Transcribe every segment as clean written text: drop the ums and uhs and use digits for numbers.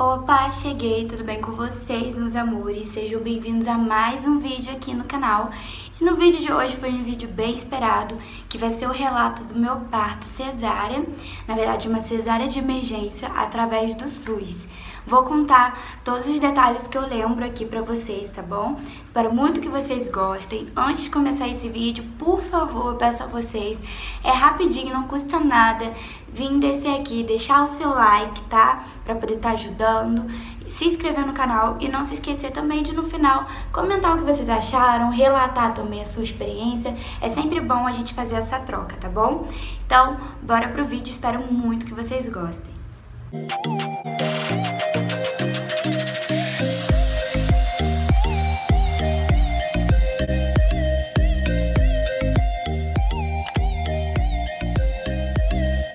Opa, cheguei, tudo bem com vocês, meus amores? Sejam bem-vindos a mais um vídeo aqui no canal. E no vídeo de hoje foi um vídeo bem esperado, que vai ser o relato do meu parto cesárea, na verdade uma cesárea de emergência através do SUS. Vou contar todos os detalhes que eu lembro aqui pra vocês, tá bom? Espero muito que vocês gostem. Antes de começar esse vídeo, por favor, eu peço a vocês, é rapidinho, não custa nada, vir descer aqui, deixar o seu like, tá? Pra poder estar ajudando, se inscrever no canal e não se esquecer também de, no final, comentar o que vocês acharam, relatar também a sua experiência. É sempre bom a gente fazer essa troca, tá bom? Então, bora pro vídeo, espero muito que vocês gostem.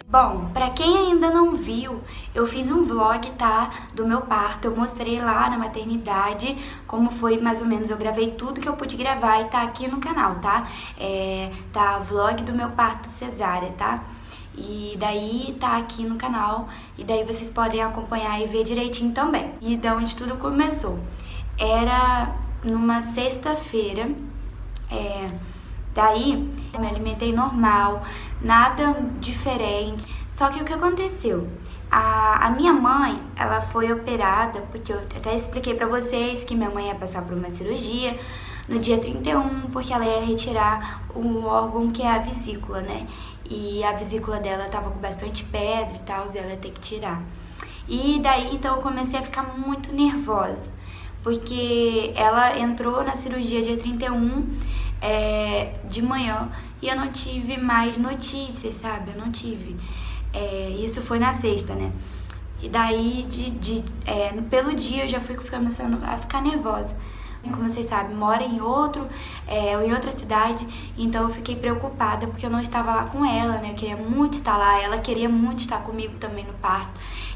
Bom, pra quem ainda não viu, eu fiz um vlog, tá, do meu parto. Eu mostrei lá na maternidade como foi mais ou menos. Eu gravei tudo que eu pude gravar e tá aqui no canal, tá? Tá vlog do meu parto cesárea, tá? E daí tá aqui no canal e daí vocês podem acompanhar e ver direitinho também. E de onde tudo começou. Era numa sexta-feira, daí eu me alimentei normal, nada diferente. Só que o que aconteceu? A minha mãe, ela foi operada, porque eu até expliquei pra vocês que minha mãe ia passar por uma cirurgia no dia 31, porque ela ia retirar um órgão que é a vesícula, né? E a vesícula dela tava com bastante pedra e tal, e ela ia ter que tirar. E daí, então, eu comecei a ficar muito nervosa, porque ela entrou na cirurgia dia 31, de manhã, e eu não tive mais notícias, sabe? Eu não tive. Isso foi na sexta, né? E daí, pelo dia, eu já fui começando a ficar nervosa. Como vocês sabem, moro em outra cidade, então eu fiquei preocupada porque eu não estava lá com ela, né? Eu queria muito estar lá, ela queria muito estar comigo também no parto.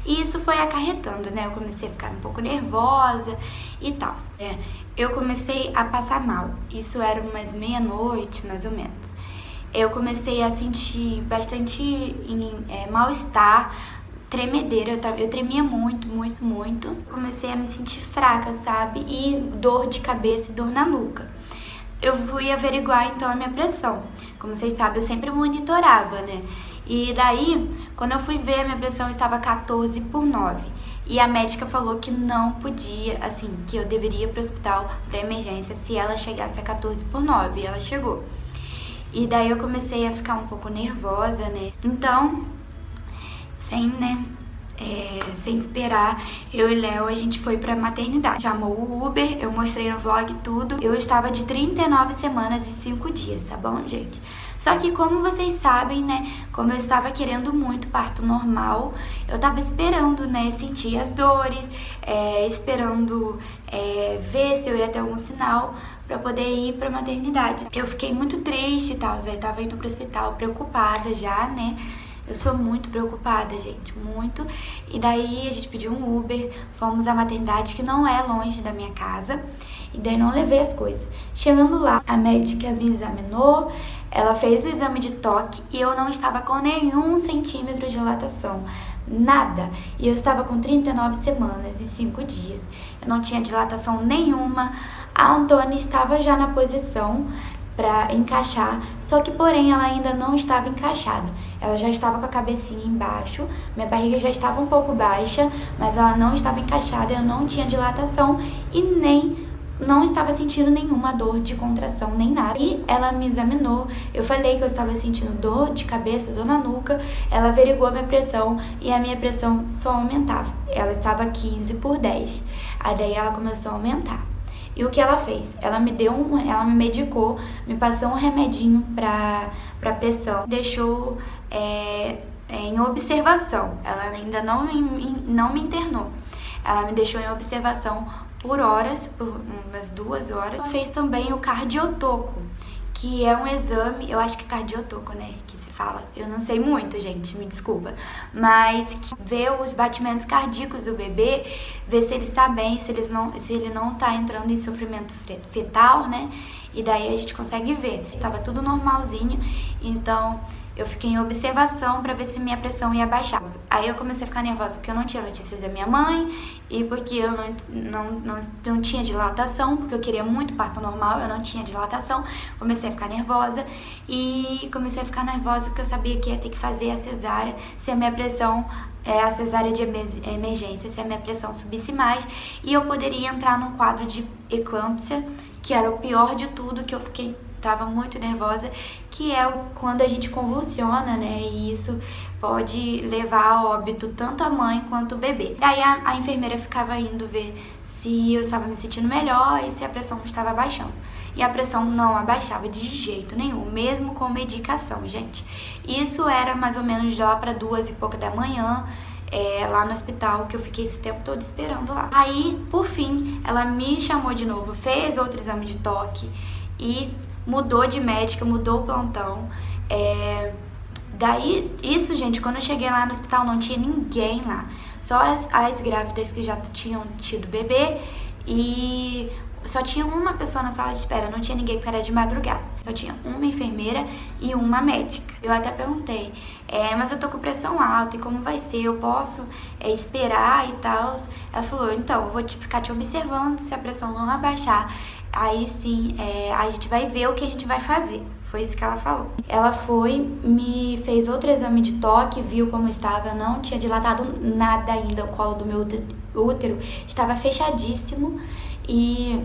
E isso foi acarretando, né? Eu comecei a ficar um pouco nervosa e tal. Eu comecei a passar mal, isso era umas meia-noite, mais ou menos. Eu comecei a sentir bastante mal-estar, tremedeira, eu tremia muito. Comecei a me sentir fraca, sabe? E dor de cabeça e dor na nuca. Eu fui averiguar então a minha pressão. Como vocês sabem, eu sempre monitorava, né? E daí, quando eu fui ver, a minha pressão estava 14/9. E a médica falou que não podia, assim, que eu deveria ir pro hospital pra emergência se ela chegasse a 14/9. E ela chegou. E daí eu comecei a ficar um pouco nervosa, né? Então, sem esperar, eu e Léo, a gente foi pra maternidade. Chamou o Uber, eu mostrei no vlog tudo. Eu estava de 39 semanas e 5 dias, tá bom, gente? Só que como vocês sabem, né, como eu estava querendo muito parto normal, eu tava esperando, né, sentir as dores, esperando ver se eu ia ter algum sinal pra poder ir pra maternidade. Eu fiquei muito triste e tal, eu tava indo pro hospital preocupada já, né? Eu sou muito preocupada, gente, muito. E daí a gente pediu um Uber, fomos à maternidade, que não é longe da minha casa. E daí não levei as coisas. Chegando lá, a médica me examinou, ela fez o exame de toque e eu não estava com nenhum centímetro de dilatação. Nada. E eu estava com 39 semanas e 5 dias. Eu não tinha dilatação nenhuma. A Antônia estava já na posição pra encaixar, só que porém ela ainda não estava encaixada. Ela já estava com a cabecinha embaixo, minha barriga já estava um pouco baixa, mas ela não estava encaixada, eu não tinha dilatação e nem não estava sentindo nenhuma dor de contração, nem nada. E ela me examinou, eu falei que eu estava sentindo dor de cabeça, dor na nuca, ela averiguou a minha pressão e a minha pressão só aumentava. Ela estava 15/10, aí daí ela começou a aumentar. E o que ela fez? Ela me medicou, me passou um remedinho pra pressão, deixou em observação. Ela ainda não me internou. Ela me deixou em observação por horas, por umas 2 horas. Ela fez também o cardiotoco, que é um exame, eu acho que é cardiotoco, né, que se fala. Eu não sei muito, gente, me desculpa. Mas que vê os batimentos cardíacos do bebê, vê se ele está bem, se ele não está entrando em sofrimento fetal, né? E daí a gente consegue ver. Tava tudo normalzinho, então eu fiquei em observação pra ver se minha pressão ia baixar. Aí eu comecei a ficar nervosa porque eu não tinha notícias da minha mãe e porque eu não tinha dilatação, porque eu queria muito parto normal, eu não tinha dilatação, comecei a ficar nervosa porque eu sabia que ia ter que fazer a cesárea se a minha pressão, a cesárea de emergência, se a minha pressão subisse mais, e eu poderia entrar num quadro de eclâmpsia, que era o pior de tudo, que eu tava muito nervosa, que é quando a gente convulsiona, né, e isso pode levar a óbito tanto a mãe quanto o bebê. Daí a enfermeira ficava indo ver se eu estava me sentindo melhor e se a pressão estava abaixando. E a pressão não abaixava de jeito nenhum, mesmo com medicação, gente. Isso era mais ou menos de lá para 2 e pouca da manhã, lá no hospital, que eu fiquei esse tempo todo esperando lá. Aí, por fim, ela me chamou de novo, fez outro exame de toque e mudou de médica, mudou o plantão. Daí, isso, gente, quando eu cheguei lá no hospital não tinha ninguém lá. Só as grávidas que já tinham tido bebê e só tinha uma pessoa na sala de espera, não tinha ninguém porque era de madrugada. Só tinha uma enfermeira e uma médica. Eu até perguntei, mas eu tô com pressão alta e como vai ser? Eu posso esperar e tal? Ela falou, então, eu vou ficar te observando, se a pressão não abaixar, aí sim, a gente vai ver o que a gente vai fazer. Foi isso que ela falou. Ela foi, me fez outro exame de toque, viu como estava, eu não tinha dilatado nada ainda, o colo do meu útero estava fechadíssimo. E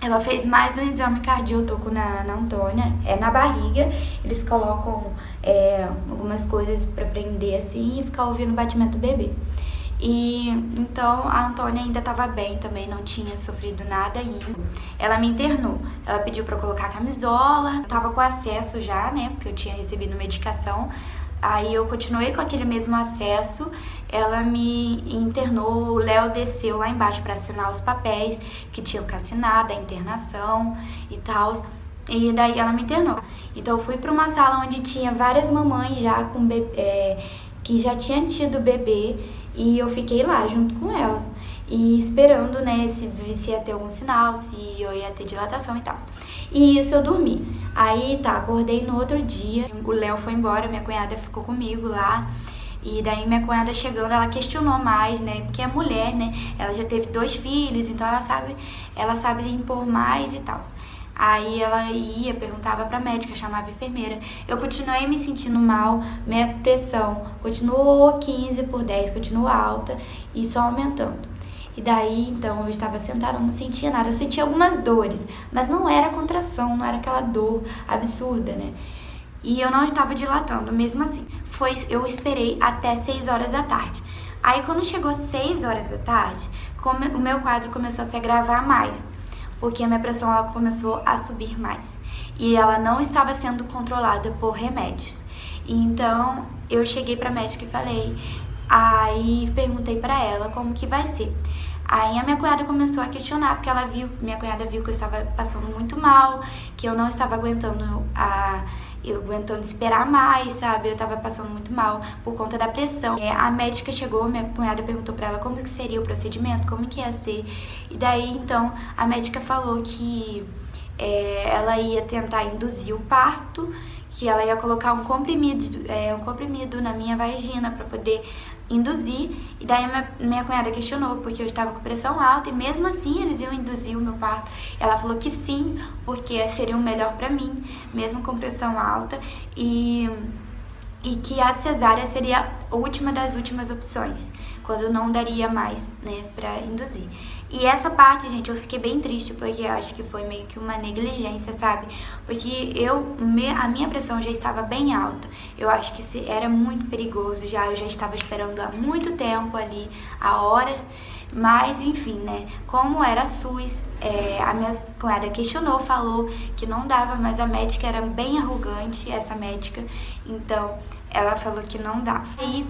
ela fez mais um exame cardíaco na Antônia, na barriga. Eles colocam algumas coisas pra prender assim e ficar ouvindo o batimento do bebê. E então a Antônia ainda estava bem também, não tinha sofrido nada ainda. Ela me internou, ela pediu pra eu colocar camisola, eu tava com acesso já, né, porque eu tinha recebido medicação. Aí eu continuei com aquele mesmo acesso, ela me internou, o Léo desceu lá embaixo para assinar os papéis que tinham que assinar, da internação e tal. E daí ela me internou. Então eu fui para uma sala onde tinha várias mamães já com bebê, que já tinham tido bebê, e eu fiquei lá junto com elas. E esperando, né, se ia ter algum sinal, se eu ia ter dilatação e tal. E isso eu dormi. Aí tá, acordei no outro dia, o Léo foi embora, minha cunhada ficou comigo lá. E daí minha cunhada chegando, ela questionou mais, né, porque é mulher, né, ela já teve 2 filhos, então ela sabe impor mais e tal. Aí ela ia, perguntava pra médica, chamava a enfermeira. Eu continuei me sentindo mal, minha pressão continuou 15/10, continuou alta e só aumentando. E daí, então, eu estava sentada, não sentia nada. Eu sentia algumas dores, mas não era contração, não era aquela dor absurda, né? E eu não estava dilatando, mesmo assim. Eu esperei até 6 horas da tarde. Aí, quando chegou 6 horas da tarde, o meu quadro começou a se agravar mais, porque a minha pressão ela começou a subir mais. E ela não estava sendo controlada por remédios. Então, eu cheguei pra médica e falei... Aí perguntei pra ela como que vai ser. Aí a minha cunhada começou a questionar, porque minha cunhada viu que eu estava passando muito mal, que eu não estava aguentando esperar mais, sabe? Eu estava passando muito mal por conta da pressão. A médica chegou, minha cunhada perguntou pra ela como que seria o procedimento, como que ia ser. E daí, então, a médica falou que ela ia tentar induzir o parto, que ela ia colocar um comprimido na minha vagina pra poder induzir. E daí minha cunhada questionou porque eu estava com pressão alta e mesmo assim eles iam induzir o meu parto. Ela falou que sim, porque seria o melhor pra mim, mesmo com pressão alta, e que a cesárea seria a última das últimas opções, quando não daria mais, né, pra induzir. E essa parte, gente, eu fiquei bem triste, porque eu acho que foi meio que uma negligência, sabe? Porque a minha pressão já estava bem alta. Eu acho que era muito perigoso já, eu já estava esperando há muito tempo ali, há horas. Mas, enfim, né, como era SUS, a minha cunhada questionou, falou que não dava, mas a médica era bem arrogante, essa médica, então ela falou que não dava. Aí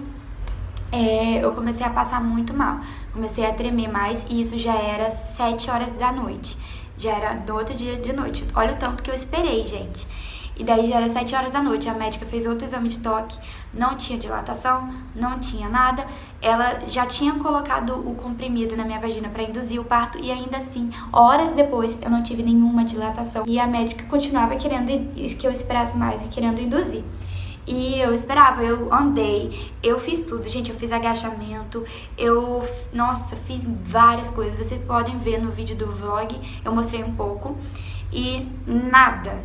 eu comecei a passar muito mal, comecei a tremer mais e isso já era 7 horas da noite, já era do outro dia de noite. Olha o tanto que eu esperei, gente. E daí já era 7 horas da noite, a médica fez outro exame de toque, não tinha dilatação, não tinha nada. Ela já tinha colocado o comprimido na minha vagina para induzir o parto e ainda assim, horas depois, eu não tive nenhuma dilatação. E a médica continuava querendo que eu esperasse mais e querendo induzir. E eu esperava, eu andei, eu fiz tudo, gente, eu fiz agachamento, nossa, fiz várias coisas. Vocês podem ver no vídeo do vlog, eu mostrei um pouco. E nada.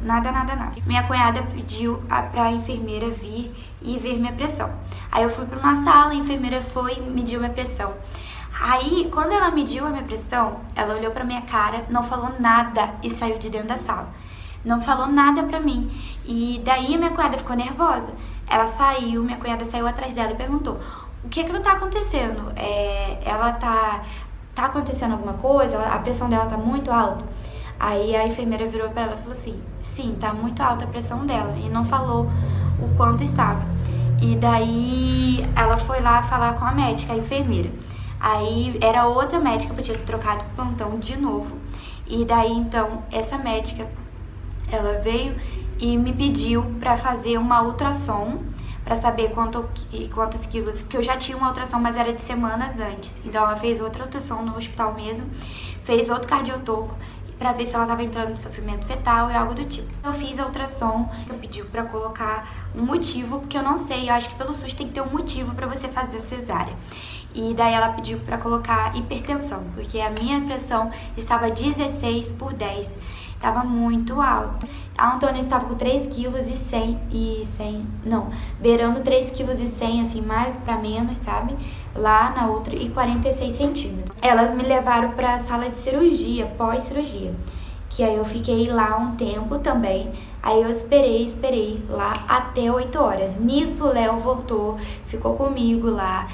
Minha cunhada pediu pra enfermeira vir e ver minha pressão. Aí eu fui pra uma sala, a enfermeira foi e mediu minha pressão. Aí, quando ela mediu a minha pressão, ela olhou pra minha cara, não falou nada e saiu de dentro da sala. Não falou nada pra mim. E daí a minha cunhada ficou nervosa. Ela saiu, minha cunhada saiu atrás dela e perguntou: o que não tá acontecendo? Ela tá acontecendo alguma coisa? A pressão dela tá muito alta? Aí a enfermeira virou pra ela e falou assim: sim, tá muito alta a pressão dela. E não falou o quanto estava. E daí ela foi lá falar com a médica, a enfermeira. Aí era outra médica que eu tinha trocado o plantão de novo. E daí então essa médica, ela veio e me pediu pra fazer uma ultrassom pra saber quantos quilos, porque eu já tinha uma ultrassom, mas era de semanas antes. Então ela fez outra ultrassom no hospital mesmo, fez outro cardiotoco pra ver se ela tava entrando em sofrimento fetal e algo do tipo. Eu fiz a ultrassom, eu pedi pra colocar um motivo, porque eu não sei, eu acho que pelo SUS tem que ter um motivo pra você fazer a cesárea. E daí ela pediu pra colocar hipertensão, porque a minha pressão estava 16/10, estava muito alta. A Antônia estava com 3,1 kg beirando 3,1 kg, assim, mais pra menos, sabe? Lá na outra, e 46 centímetros. Elas me levaram pra sala de cirurgia, pós-cirurgia, que aí eu fiquei lá um tempo também. Aí eu esperei lá até 8 horas. Nisso o Léo voltou, ficou comigo lá.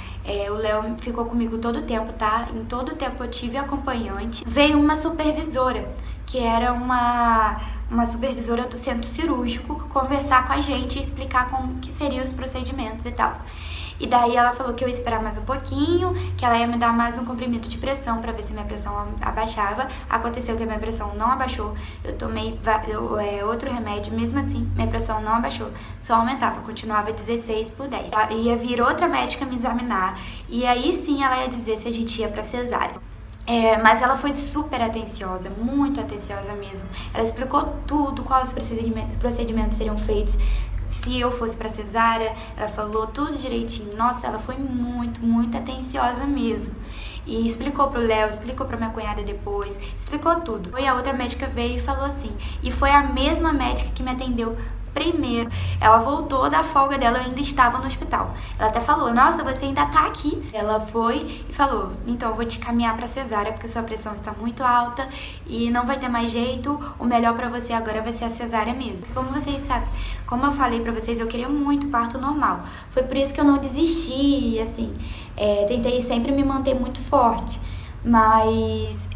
O Léo ficou comigo todo o tempo, tá? Em todo o tempo eu tive acompanhante. Veio uma supervisora, que era uma supervisora do centro cirúrgico, conversar com a gente e explicar como que seriam os procedimentos e tal. E daí ela falou que eu ia esperar mais um pouquinho, que ela ia me dar mais um comprimido de pressão pra ver se minha pressão abaixava. Aconteceu que a minha pressão não abaixou, eu tomei outro remédio, mesmo assim minha pressão não abaixou, só aumentava, continuava 16/10. Ia vir outra médica me examinar e aí sim ela ia dizer se a gente ia pra cesárea. Mas ela foi super atenciosa, muito atenciosa mesmo. Ela explicou tudo, quais os procedimentos seriam feitos se eu fosse pra cesárea. Ela falou tudo direitinho. Nossa, ela foi muito atenciosa mesmo. E explicou pro Léo, explicou pra minha cunhada depois, explicou tudo. E a outra médica veio e falou assim, e foi a mesma médica que me atendeu primeiro. Ela voltou da folga dela, eu ainda estava no hospital. Ela até falou: nossa, você ainda tá aqui. Ela foi e falou: então eu vou te caminhar pra cesárea, porque sua pressão está muito alta e não vai ter mais jeito, o melhor pra você agora vai ser a cesárea mesmo. Como vocês sabem, como eu falei pra vocês, eu queria muito parto normal. Foi por isso que eu não desisti, assim, tentei sempre me manter muito forte. Mas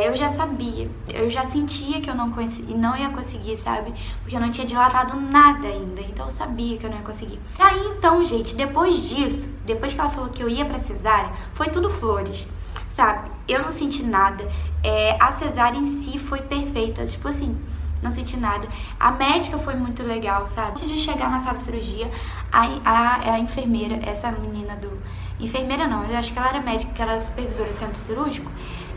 eu já sabia, eu já sentia que eu não ia conseguir, sabe? Porque eu não tinha dilatado nada ainda, então eu sabia que eu não ia conseguir. Aí então, gente, depois disso, depois que ela falou que eu ia pra cesárea, foi tudo flores, sabe? Eu não senti nada, a cesárea em si foi perfeita, tipo assim, não senti nada. A médica foi muito legal, sabe? Antes de chegar na sala de cirurgia, a enfermeira, essa menina enfermeira não, eu acho que ela era médica, que era supervisora do centro cirúrgico.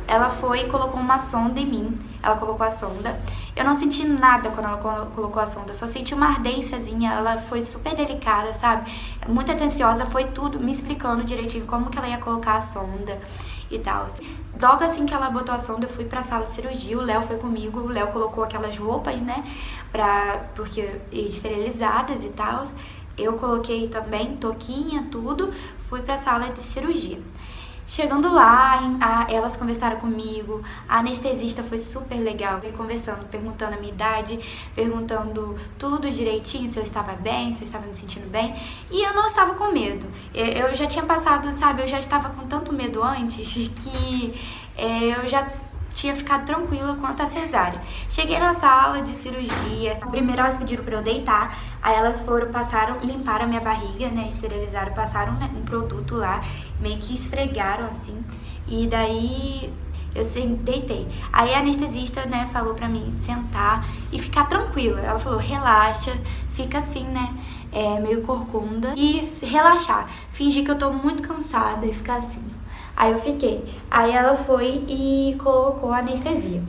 Ela foi e colocou uma sonda em mim. Ela colocou a sonda. Eu não senti nada quando ela colocou a sonda, só senti uma ardênciazinha. Ela foi super delicada, sabe? Muito atenciosa, foi tudo me explicando direitinho como que ela ia colocar a sonda e tal. Logo assim que ela botou a sonda, eu fui pra sala de cirurgia, o Léo foi comigo. O Léo colocou aquelas roupas, né, porque esterilizadas e tal. Eu coloquei também touquinha, tudo, fui pra sala de cirurgia. Chegando lá, elas conversaram comigo, a anestesista foi super legal, veio conversando, perguntando a minha idade, perguntando tudo direitinho, se eu estava bem, se eu estava me sentindo bem, e eu não estava com medo. Eu já tinha passado, sabe, eu já estava com tanto medo antes que eu já tinha ficado tranquila quanto a cesárea. Cheguei na sala de cirurgia, primeiro elas pediram pra eu deitar, aí elas limparam a minha barriga, né, esterilizaram, passaram, né, um produto lá, meio que esfregaram assim, e daí eu deitei. Aí a anestesista, né, falou pra mim sentar e ficar tranquila. Ela falou: relaxa, fica assim, né, meio corcunda, e relaxar, fingir que eu tô muito cansada e ficar assim. Aí eu fiquei. Aí ela foi e colocou a anestesia.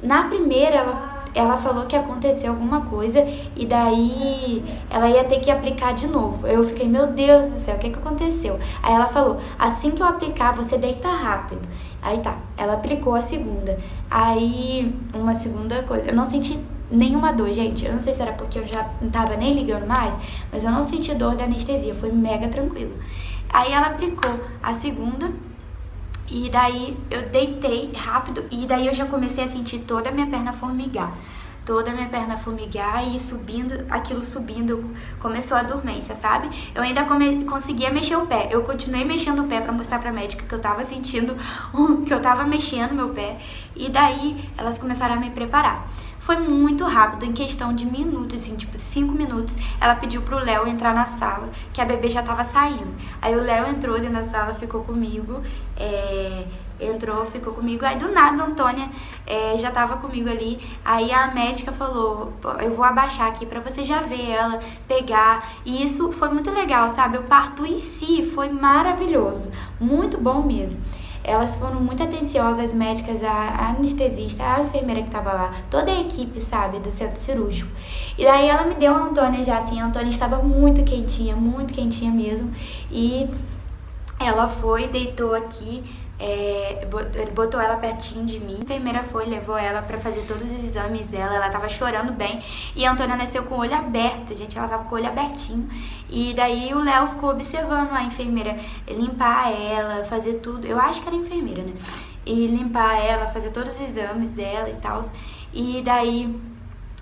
Na primeira, ela falou que aconteceu alguma coisa e daí ela ia ter que aplicar de novo. Eu fiquei, meu Deus do céu, o que aconteceu? Aí ela falou, assim que eu aplicar, você deita rápido. Aí tá, ela aplicou a segunda. Aí, uma segunda coisa, eu não senti nenhuma dor, gente. Eu não sei se era porque eu já não tava nem ligando mais, mas eu não senti dor da anestesia, foi mega tranquilo. Aí ela aplicou a segunda e daí eu deitei rápido e daí eu já comecei a sentir toda a minha perna formigar. Toda a minha perna formigar e subindo, aquilo subindo, começou a dormência, sabe? Eu ainda conseguia mexer o pé. Eu continuei mexendo o pé pra mostrar pra médica que eu tava sentindo, que eu tava mexendo meu pé. E daí elas começaram a me preparar. Foi muito rápido, em questão de minutos, assim, tipo 5 minutos, ela pediu pro Léo entrar na sala, que a bebê já tava saindo. Aí o Léo entrou dentro da sala, ficou comigo, ficou comigo. Aí do nada a Antônia já tava comigo ali. Aí a médica falou, eu vou abaixar aqui pra você já ver ela, pegar. E isso foi muito legal, sabe? O parto em si foi maravilhoso, muito bom mesmo. Elas foram muito atenciosas, as médicas, a anestesista, a enfermeira que tava lá, toda a equipe, sabe, do centro cirúrgico. E daí ela me deu a Antônia já, assim, a Antônia estava muito quentinha mesmo. E ela foi, deitou aqui, botou ela pertinho de mim. A enfermeira foi, levou ela pra fazer todos os exames dela, ela tava chorando bem. E a Antônia nasceu com o olho aberto, gente, ela tava com o olho abertinho. E daí o Léo ficou observando a enfermeira limpar ela, fazer tudo. Eu acho que era enfermeira, né? E limpar ela, fazer todos os exames dela e tal. E daí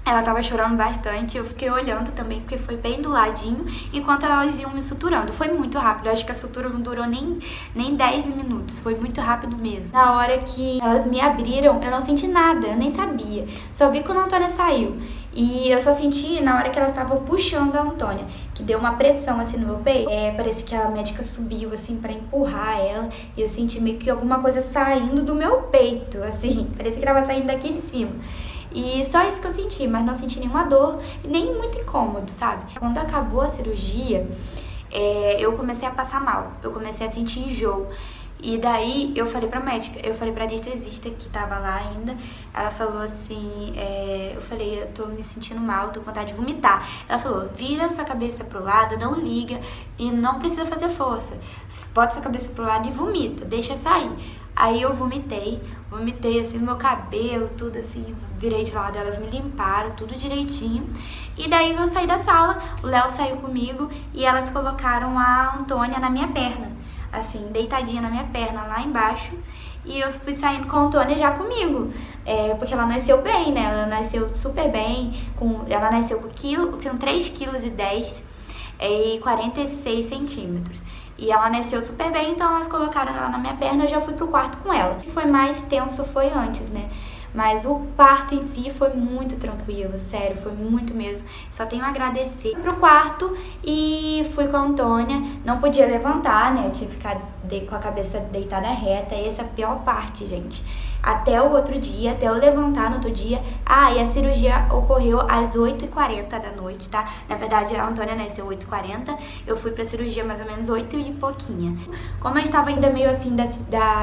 ela tava chorando bastante, eu fiquei olhando também, porque foi bem do ladinho, enquanto elas iam me suturando. Foi muito rápido, eu acho que a sutura não durou nem 10 minutos, foi muito rápido mesmo. Na hora que elas me abriram, eu não senti nada, eu nem sabia. Só vi quando a Antônia saiu. E eu só senti na hora que elas estavam puxando a Antônia, que deu uma pressão assim no meu peito. Parece que a médica subiu assim pra empurrar ela, e eu senti meio que alguma coisa saindo do meu peito, assim, parecia que tava saindo daqui de cima. E só isso que eu senti, mas não senti nenhuma dor e nem muito incômodo, sabe? Quando acabou a cirurgia, eu comecei a passar mal, eu comecei a sentir enjoo. E daí eu falei pra médica, eu falei pra anestesista que tava lá ainda, ela falou assim, eu falei, eu tô me sentindo mal, tô com vontade de vomitar. Ela falou, vira sua cabeça pro lado, não liga e não precisa fazer força. Bota sua cabeça pro lado e vomita, deixa sair. Aí eu vomitei assim no meu cabelo, tudo assim, virei de lado, elas me limparam, tudo direitinho. E daí eu saí da sala, o Léo saiu comigo e elas colocaram a Antônia na minha perna, assim, deitadinha na minha perna, lá embaixo. E eu fui saindo com a Antônia já comigo, porque ela nasceu bem, né, ela nasceu super bem, ela nasceu com 3,10 kg e 46 centímetros. E ela nasceu super bem, então elas colocaram ela na minha perna, eu já fui pro quarto com ela. O que foi mais tenso foi antes, né? Mas o parto em si foi muito tranquilo, sério, foi muito mesmo. Só tenho a agradecer. Fui pro quarto e fui com a Antônia, não podia levantar, né? Eu tinha que ficar com a cabeça deitada reta, e essa é a pior parte, gente. Até o outro dia, até eu levantar no outro dia. E a cirurgia ocorreu às 8h40 da noite, tá? Na verdade, a Antônia nasceu 8h40, eu fui pra cirurgia mais ou menos 8 e pouquinha. Como eu estava ainda meio assim da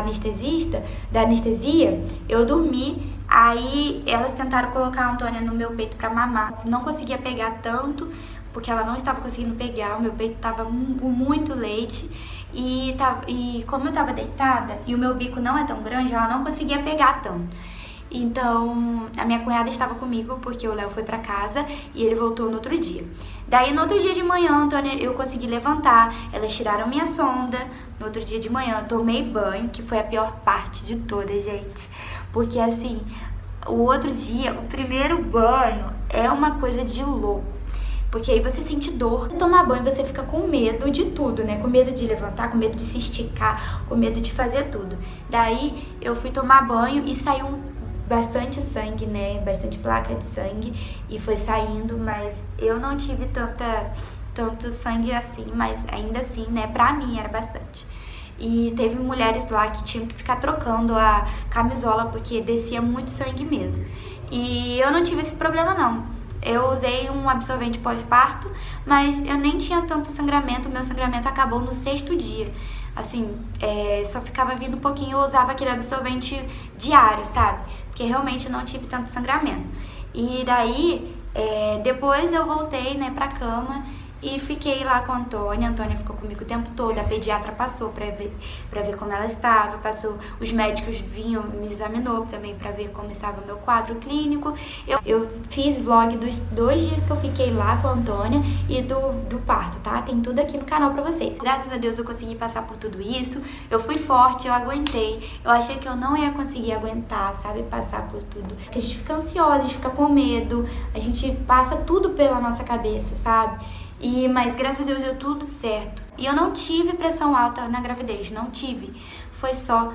anestesia, eu dormi. Aí elas tentaram colocar a Antônia no meu peito pra mamar. Não conseguia pegar tanto, porque ela não estava conseguindo pegar, o meu peito tava com muito leite. E como eu tava deitada e o meu bico não é tão grande, ela não conseguia pegar tanto. Então, a minha cunhada estava comigo porque o Léo foi pra casa e ele voltou no outro dia. Daí, no outro dia de manhã, Antônia, eu consegui levantar, elas tiraram minha sonda. No outro dia de manhã, eu tomei banho, que foi a pior parte de toda, gente. Porque, assim, o outro dia, o primeiro banho é uma coisa de louco. Porque aí você sente dor. Tomar banho, você fica com medo de tudo, né? Com medo de levantar, com medo de se esticar, com medo de fazer tudo. Daí, eu fui tomar banho e saiu bastante sangue, né? Bastante placa de sangue. E foi saindo, mas eu não tive tanto sangue assim. Mas ainda assim, né? Pra mim, era bastante. E teve mulheres lá que tinham que ficar trocando a camisola porque descia muito sangue mesmo. E eu não tive esse problema, não. Eu usei um absorvente pós-parto, mas eu nem tinha tanto sangramento. O meu sangramento acabou no 6º dia. Assim, só ficava vindo um pouquinho. Eu usava aquele absorvente diário, sabe? Porque realmente eu não tive tanto sangramento. E daí, depois eu voltei, né, pra cama e fiquei lá com a Antônia. A Antônia ficou comigo o tempo todo. A pediatra passou pra ver como ela estava. Passou, os médicos vinham, me examinou também pra ver como estava o meu quadro clínico. Eu fiz vlog dos 2 dias que eu fiquei lá com a Antônia e do parto, tá? Tem tudo aqui no canal pra vocês. Graças a Deus eu consegui passar por tudo isso. Eu fui forte, eu aguentei. Eu achei que eu não ia conseguir aguentar, sabe? Passar por tudo. Porque a gente fica ansiosa, a gente fica com medo. A gente passa tudo pela nossa cabeça, sabe? Mas graças a Deus deu tudo certo. E eu não tive pressão alta na gravidez, não tive. Foi só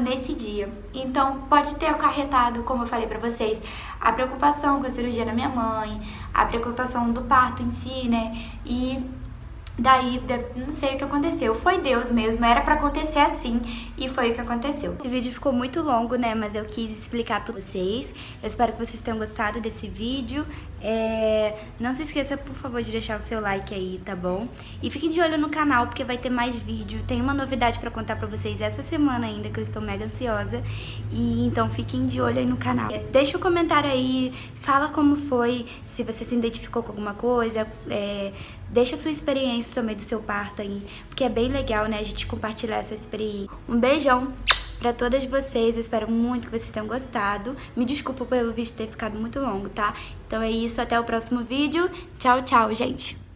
nesse dia. Então pode ter acarretado, como eu falei pra vocês, a preocupação com a cirurgia da minha mãe, a preocupação do parto em si, né? E daí, não sei o que aconteceu. Foi Deus mesmo, era pra acontecer assim e foi o que aconteceu. Esse vídeo ficou muito longo, né? Mas eu quis explicar tudo pra vocês. Eu espero que vocês tenham gostado desse vídeo. Não se esqueça, por favor, de deixar o seu like aí, tá bom? E fiquem de olho no canal, porque vai ter mais vídeo. Tem uma novidade pra contar pra vocês essa semana ainda, que eu estou mega ansiosa. E então fiquem de olho aí no canal. Deixa um comentário aí, fala como foi, se você se identificou com alguma coisa. Deixa a sua experiência também do seu parto aí, porque é bem legal, né, a gente compartilhar essa experiência. Um beijão pra todas vocês, eu espero muito que vocês tenham gostado. Me desculpa pelo vídeo ter ficado muito longo, tá? Então é isso, até o próximo vídeo. Tchau, tchau, gente!